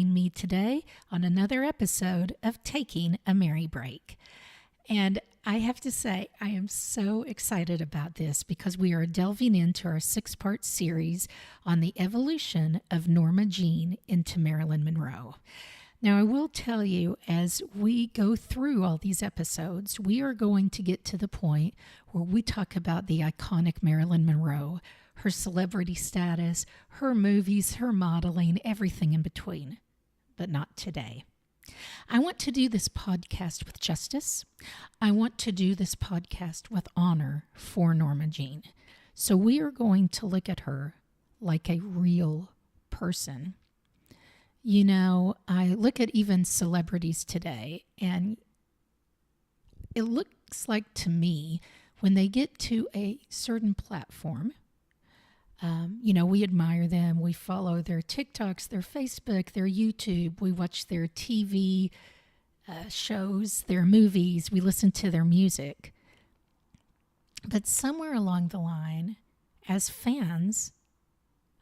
Me today on another episode of Taking a Merry Break. And I have to say, I am so excited about this because we are delving into our 6-part series on the evolution of Norma Jean into Marilyn Monroe. Now, I will tell you, as we go through all these episodes, we are going to get to the point where we talk about the iconic Marilyn Monroe, her celebrity status, her movies, her modeling, everything in between. But not today. I want to do this podcast with justice. I want to do this podcast with honor for Norma Jean. So we are going to look at her like a real person. You know, I look at even celebrities today, and it looks like to me when they get to a certain platform, we admire them. We follow their TikToks, their Facebook, their YouTube. We watch their TV shows, their movies. We listen to their music. But somewhere along the line, as fans,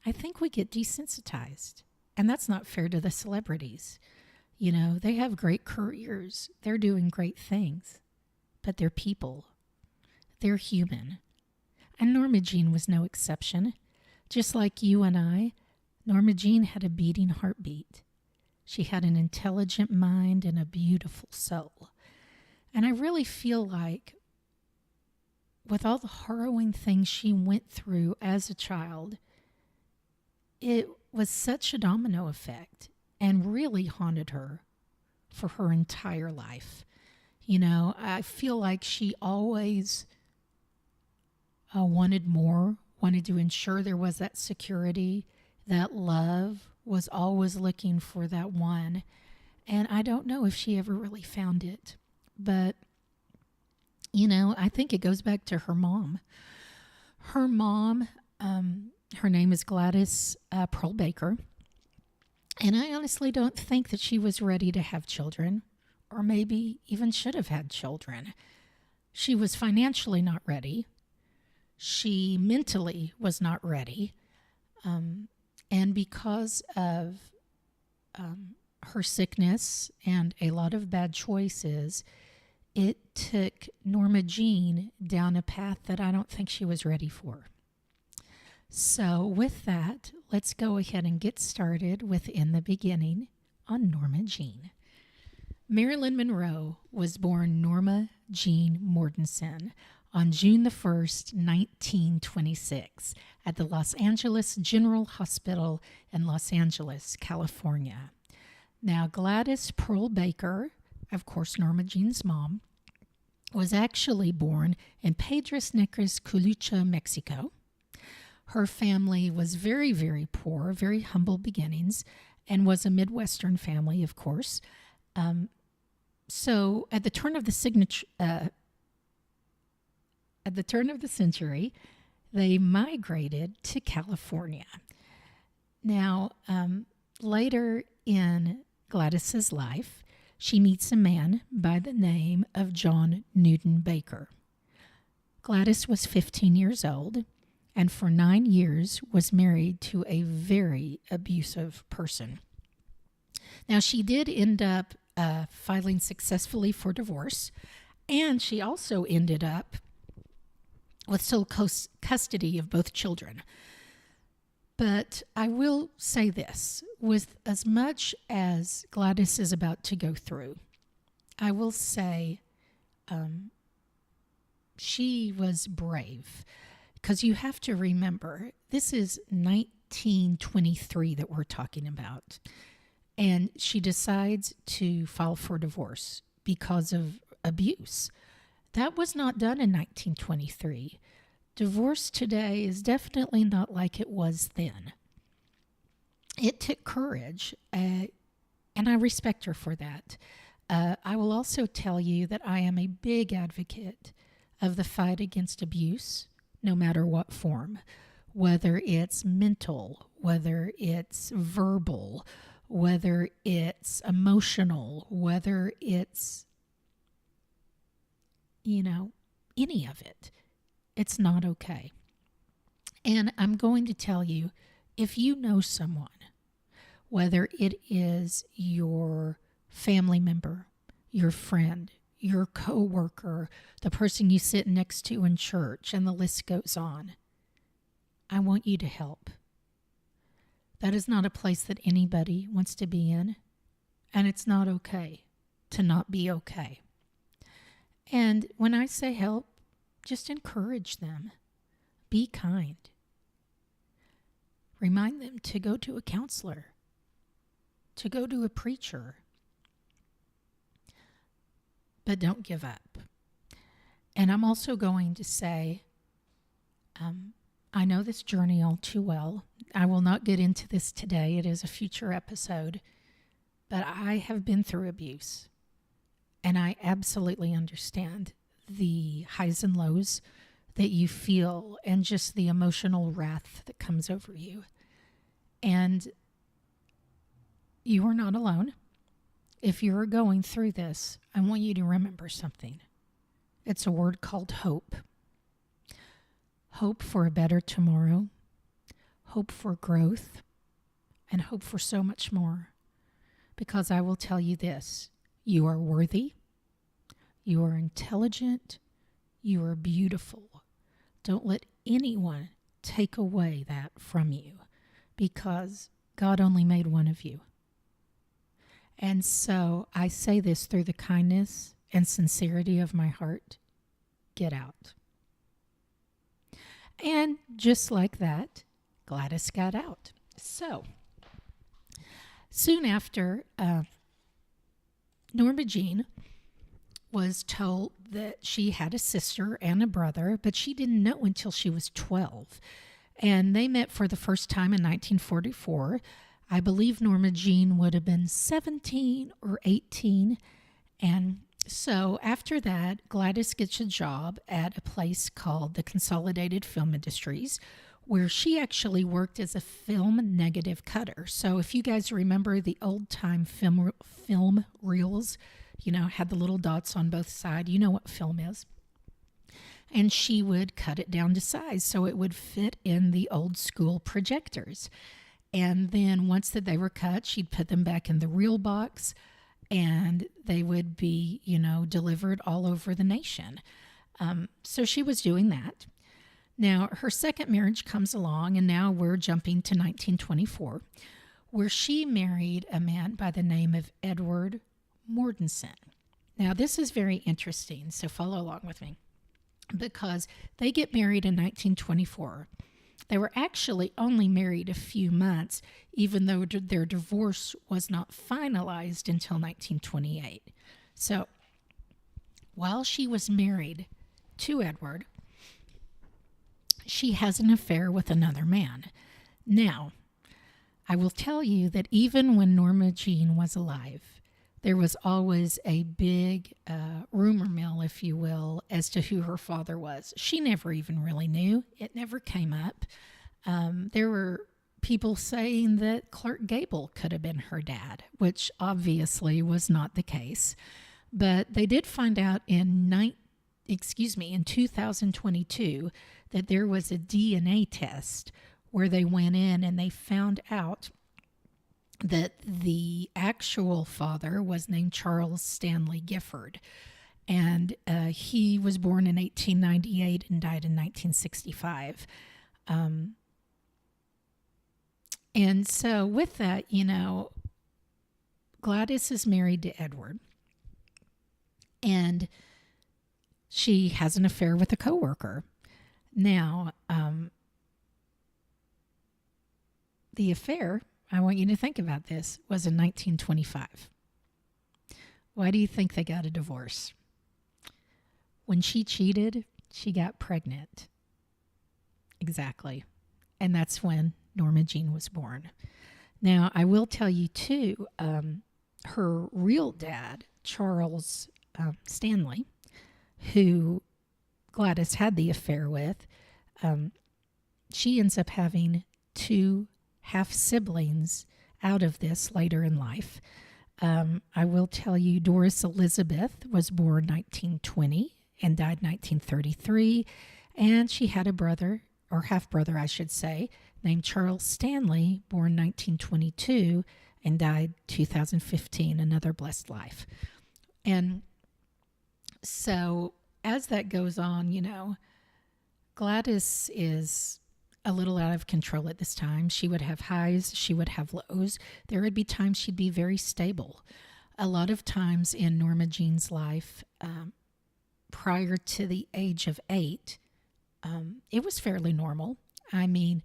I think we get desensitized. And that's not fair to the celebrities. You know, they have great careers. They're doing great things. But they're people. They're human. And Norma Jean was no exception. Just like you and I, Norma Jean had a beating heartbeat. She had an intelligent mind and a beautiful soul. And I really feel like with all the harrowing things she went through as a child, it was such a domino effect and really haunted her for her entire life. You know, I feel like she always wanted more, wanted to ensure there was that security, that love, was always looking for that one. And I don't know if she ever really found it. But, you know, I think it goes back to her mom. Her mom, her name is Gladys Pearl Baker. And I honestly don't think that she was ready to have children, or maybe even should have had children. She was financially not ready. She mentally was not ready. And because of her sickness and a lot of bad choices, it took Norma Jean down a path that I don't think she was ready for. So with that, let's go ahead and get started with In the Beginning on Norma Jean. Marilyn Monroe was born Norma Jean Mortensen on June the 1st, 1926, at the Los Angeles General Hospital in Los Angeles, California. Now, Gladys Pearl Baker, of course, Norma Jean's mom, was actually born in Piedras Negras, Colucha, Mexico. Her family was very, very poor, very humble beginnings, and was a Midwestern family, of course. So at the turn of the century, they migrated to California. Now, later in Gladys's life, she meets a man by the name of John Newton Baker. Gladys was 15 years old, and for 9 years was married to a very abusive person. Now, she did end up filing successfully for divorce, and she also ended up with sole custody of both children. But I will say this, with as much as Gladys is about to go through, I will say she was brave. Because you have to remember, this is 1923 that we're talking about. And she decides to file for divorce because of abuse. That was not done in 1923. Divorce today is definitely not like it was then. It took courage, and I respect her for that. I will also tell you that I am a big advocate of the fight against abuse, no matter what form, whether it's mental, whether it's verbal, whether it's emotional, whether it's, any of it. It's not okay. And I'm going to tell you, if you know someone whether it is your family member, your friend, your coworker, the person you sit next to in church, and the list goes on. I want you to help. That is not a place that anybody wants to be in, and it's not okay to not be okay. And when I say help, just encourage them. Be kind. Remind them to go to a counselor, to go to a preacher. But don't give up. And I'm also going to say, I know this journey all too well. I will not get into this today. It is a future episode. But I have been through abuse. And I absolutely understand the highs and lows that you feel and just the emotional wrath that comes over you. And you are not alone. If you're going through this, I want you to remember something. It's a word called hope. Hope for a better tomorrow, hope for growth, and hope for so much more. Because I will tell you this, you are worthy, you are intelligent, you are beautiful. Don't let anyone take away that from you, because God only made one of you. And so I say this through the kindness and sincerity of my heart. Get out. And just like that, Gladys got out. So soon after, Norma Jean was told that she had a sister and a brother, but she didn't know until she was 12. And they met for the first time in 1944. I believe Norma Jean would have been 17 or 18. And so after that, Gladys gets a job at a place called the Consolidated Film Industries, where she actually worked as a film negative cutter. So if you guys remember the old-time film reels, had the little dots on both sides, you know what film is. And she would cut it down to size so it would fit in the old school projectors. And then once that they were cut, she'd put them back in the reel box, and they would be, delivered all over the nation. So she was doing that. Now, her second marriage comes along, and now we're jumping to 1924, where she married a man by the name of Edward Mortensen. Now, this is very interesting, so follow along with me, because they get married in 1924. They were actually only married a few months, even though their divorce was not finalized until 1928. So while she was married to Edward, she has an affair with another man. Now, I will tell you that even when Norma Jean was alive, there was always a big rumor mill, if you will, as to who her father was. She never even really knew. It never came up. There were people saying that Clark Gable could have been her dad, which obviously was not the case. But they did find out in 2022 that there was a DNA test where they went in and they found out that the actual father was named Charles Stanley Gifford. And he was born in 1898 and died in 1965. And so with that, Gladys is married to Edward. And she has an affair with a coworker. Now, the affair, I want you to think about this, was in 1925. Why do you think they got a divorce? When she cheated, she got pregnant. Exactly. And that's when Norma Jean was born. Now, I will tell you too, her real dad, Charles Stanley, who Gladys had the affair with, she ends up having 2 half-siblings out of this later in life. I will tell you, Doris Elizabeth was born 1920 and died 1933, and she had a brother, or half-brother I should say, named Charles Stanley, born 1922 and died 2015, another blessed life. And so as that goes on, Gladys is a little out of control at this time. She would have highs, she would have lows. There would be times she'd be very stable. A lot of times in Norma Jean's life, prior to the age of 8, it was fairly normal. I mean,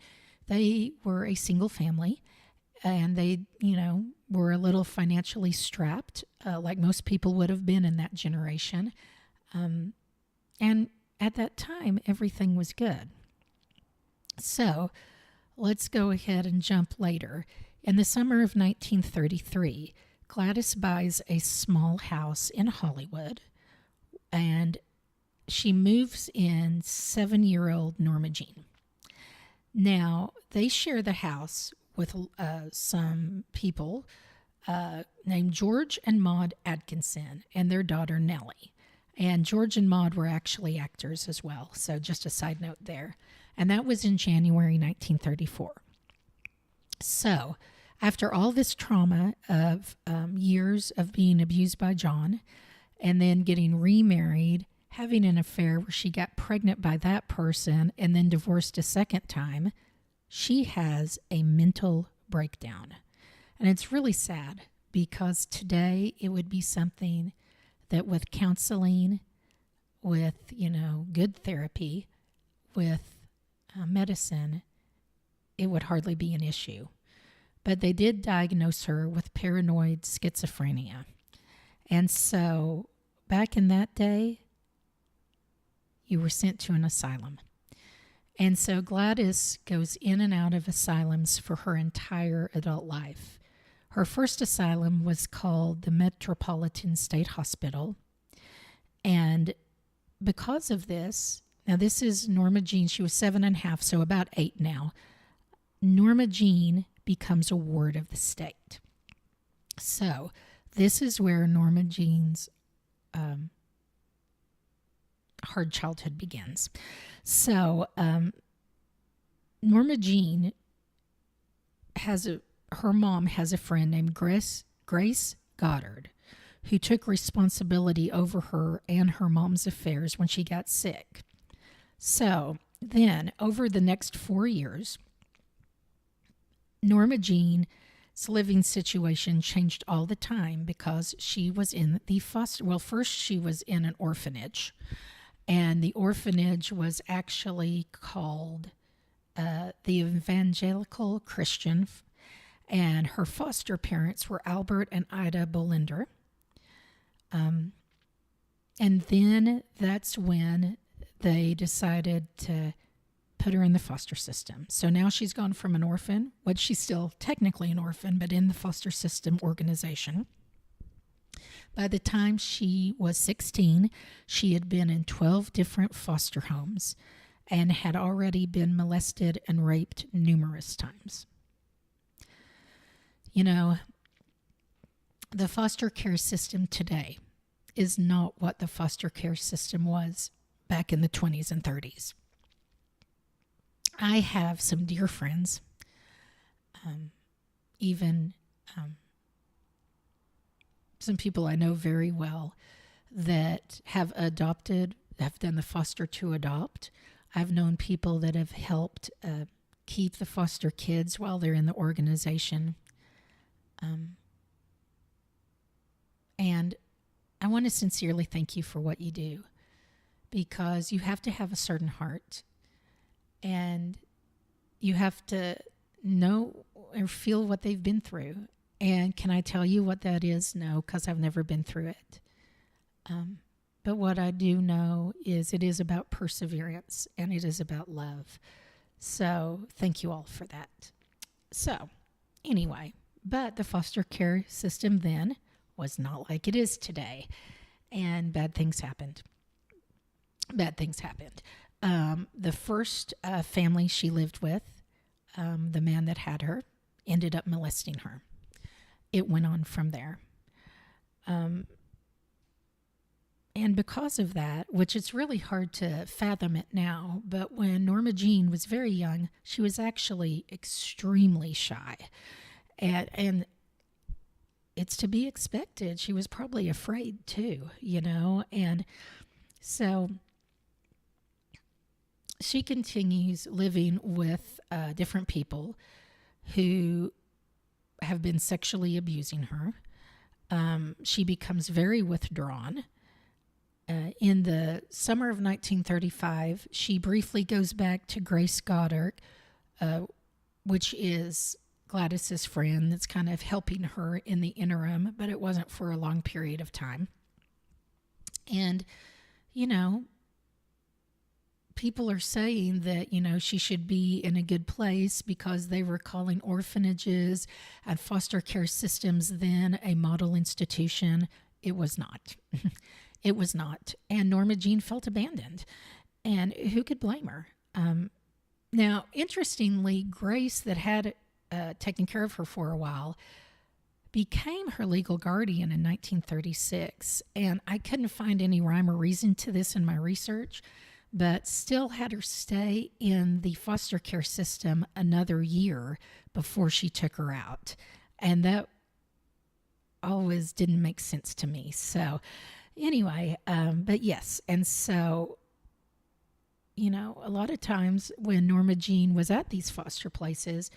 they were a single family, and they, were a little financially strapped, like most people would have been in that generation. And at that time, everything was good. So let's go ahead and jump later. In the summer of 1933, Gladys buys a small house in Hollywood, and she moves in 7-year-old Norma Jean. Now, they share the house with some people named George and Maud Atkinson and their daughter Nellie. And George and Maud were actually actors as well, so just a side note there. And that was in January 1934. So, after all this trauma of years of being abused by John, and then getting remarried, having an affair where she got pregnant by that person, and then divorced a second time, she has a mental breakdown. And it's really sad, because today it would be something that with counseling, with, good therapy, with medicine, it would hardly be an issue. But they did diagnose her with paranoid schizophrenia. And so back in that day, you were sent to an asylum. And so Gladys goes in and out of asylums for her entire adult life. Her first asylum was called the Metropolitan State Hospital. And because of this, now this is Norma Jean, she was 7.5, so about 8 now. Norma Jean becomes a ward of the state. So this is where Norma Jean's hard childhood begins. So Norma Jean her mom has a friend named Grace Goddard, who took responsibility over her and her mom's affairs when she got sick. So then, over the next 4 years, Norma Jean's living situation changed all the time, because she was in the first she was in an orphanage, and the orphanage was actually called the Evangelical Christian, and her foster parents were Albert and Ida Bolinder. And then that's when they decided to put her in the foster system. So now she's gone from an orphan, but she's still technically an orphan, but in the foster system organization. By the time she was 16, she had been in 12 different foster homes and had already been molested and raped numerous times. The foster care system today is not what the foster care system was back in the 20s and 30s. I have some dear friends, even some people I know very well that have adopted, have done the foster to adopt. I've known people that have helped keep the foster kids while they're in the organization. And I want to sincerely thank you for what you do, because you have to have a certain heart, and you have to know or feel what they've been through. And can I tell you what that is? No, because I've never been through it. But what I do know is it is about perseverance, and it is about love. So thank you all for that. So anyway, but the foster care system then was not like it is today, and bad things happened. The first family she lived with, the man that had her, ended up molesting her. It went on from there. And because of that, which it's really hard to fathom it now, but when Norma Jean was very young, she was actually extremely shy. And it's to be expected. She was probably afraid too, and so she continues living with different people who have been sexually abusing her. She becomes very withdrawn. In the summer of 1935, she briefly goes back to Grace Goddard, which is Gladys's friend that's kind of helping her in the interim, but it wasn't for a long period of time. And, people are saying that, she should be in a good place because they were calling orphanages and foster care systems then a model institution. It was not. It was not. And Norma Jean felt abandoned. And who could blame her? Now, interestingly, Grace, that had taken care of her for a while, became her legal guardian in 1936. And I couldn't find any rhyme or reason to this in my research, but still had her stay in the foster care system another year before she took her out. And that always didn't make sense to me. So anyway, but yes. And so, a lot of times when Norma Jean was at these foster places,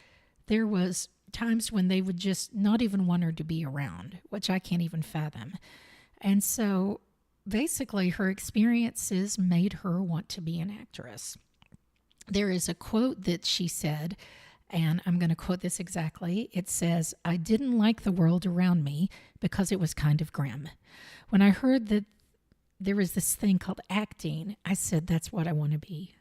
there was times when they would just not even want her to be around, which I can't even fathom. And so basically her experiences made her want to be an actress. There is a quote that she said, and I'm going to quote this exactly. It says, "I didn't like the world around me because it was kind of grim. When I heard that there was this thing called acting, I said, that's what I want to be.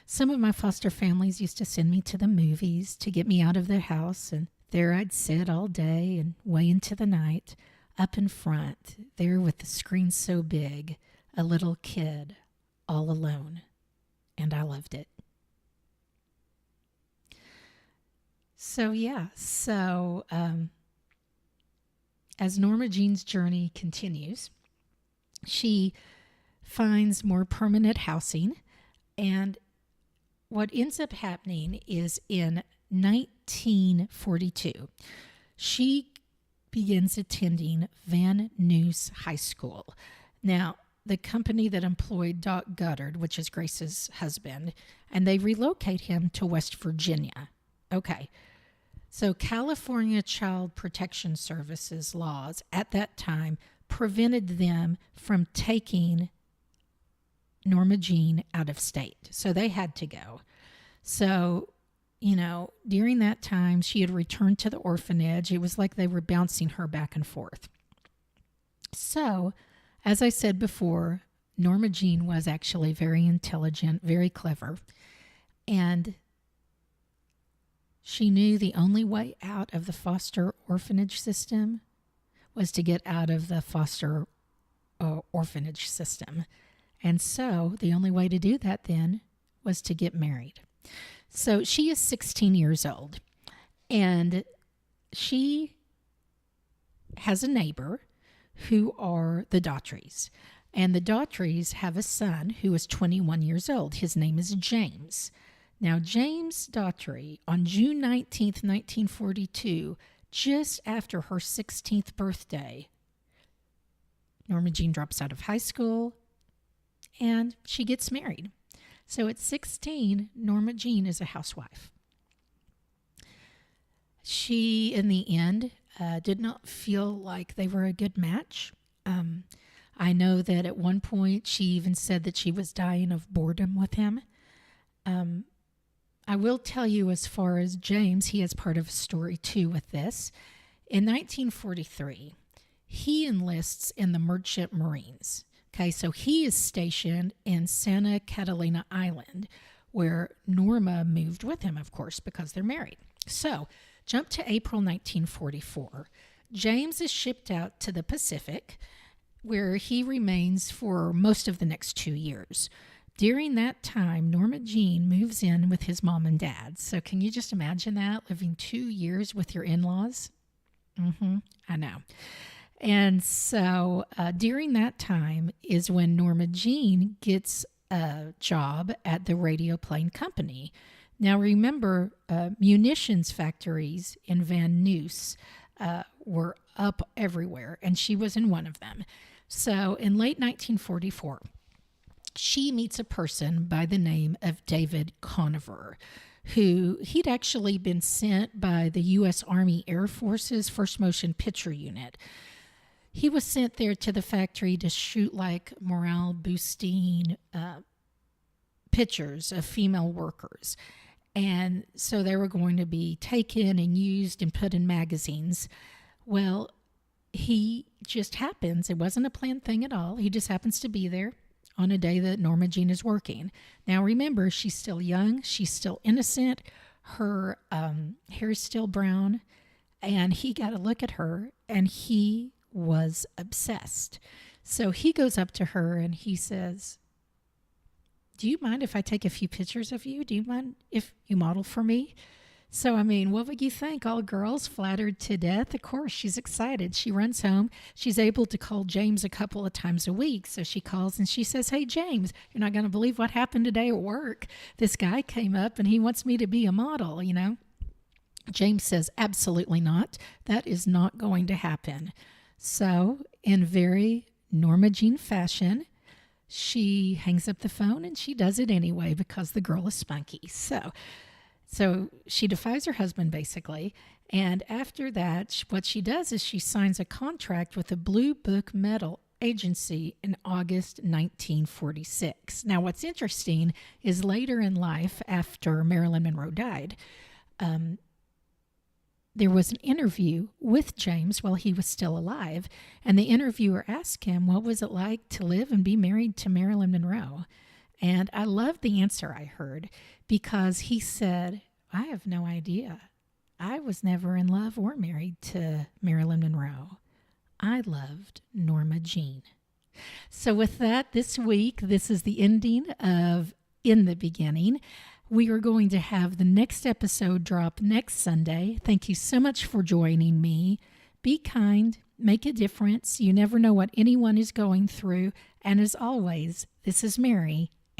Some of my foster families used to send me to the movies to get me out of their house, and there I'd sit all day and way into the night, up in front, there with the screen so big, a little kid, all alone. And I loved it." So as Norma Jean's journey continues, she finds more permanent housing, and what ends up happening is in 1942, she begins attending Van Nuys High School. Now, the company that employed Doc Goddard, which is Grace's husband, and they relocate him to West Virginia. Okay, so California Child Protection Services laws at that time prevented them from taking Norma Jean out of state. So they had to go. So, during that time, she had returned to the orphanage. It was like they were bouncing her back and forth. So, as I said before, Norma Jean was actually very intelligent, very clever. And she knew the only way out of the foster orphanage system was to get out of the foster orphanage system. And so the only way to do that then was to get married. So she is 16 years old, and she has a neighbor who are the Daughtries. And the Daughtries have a son who is 21 years old. His name is James. Now, James Daughtry, on June 19th, 1942, just after her 16th birthday, Norma Jean drops out of high school and she gets married. So at 16, Norma Jean is a housewife. She, in the end, did not feel like they were a good match. I know that at one point she even said that she was dying of boredom with him. I will tell you, as far as James, he has part of a story too with this. In 1943, he enlists in the Merchant Marines. Okay, so he is stationed in Santa Catalina Island, where Norma moved with him, of course, because they're married. So, jump to April 1944. James is shipped out to the Pacific, where he remains for most of the next 2 years. During that time, Norma Jean moves in with his mom and dad. So can you just imagine that, living 2 years with your in-laws? I know. And so during that time is when Norma Jean gets a job at the Radio Plane Company. Now remember, munitions factories in Van Nuys were up everywhere, and she was in one of them. So in late 1944, she meets a person by the name of David Conover, who he'd actually been sent by the U.S. Army Air Force's First Motion Picture Unit. He was sent there to the factory to shoot like morale boosting pictures of female workers. And so they were going to be taken and used and put in magazines. Well, he just happens, it wasn't a planned thing at all. He just happens to be there on a day that Norma Jean is working. Now remember, she's still young, she's still innocent, her hair is still brown, and he got a look at her, and he was obsessed. So he goes up to her and he says, "Do you mind if I take a few pictures of you? Do you mind if you model for me?" So, I mean, what would you think? All girls flattered to death. Of course, she's excited. She runs home. She's able to call James a couple of times a week. So she calls and she says, "Hey, James, you're not going to believe what happened today at work. This guy came up and he wants me to be a model, you know." James says, "Absolutely not. That is not going to happen." So, in very Norma Jean fashion, she hangs up the phone and she does it anyway because the girl is spunky. So she defies her husband, basically. And after that, what she does is she signs a contract with the Blue Book Medal Agency in August 1946. Now, what's interesting is later in life, after Marilyn Monroe died, there was an interview with James while he was still alive. And the interviewer asked him, what was it like to live and be married to Marilyn Monroe? And I loved the answer I heard, because he said, "I have no idea. I was never in love or married to Marilyn Monroe. I loved Norma Jean." So with that, this week, this is the ending of In the Beginning. We are going to have the next episode drop next Sunday. Thank you so much for joining me. Be kind, make a difference. You never know what anyone is going through. And as always, this is Mary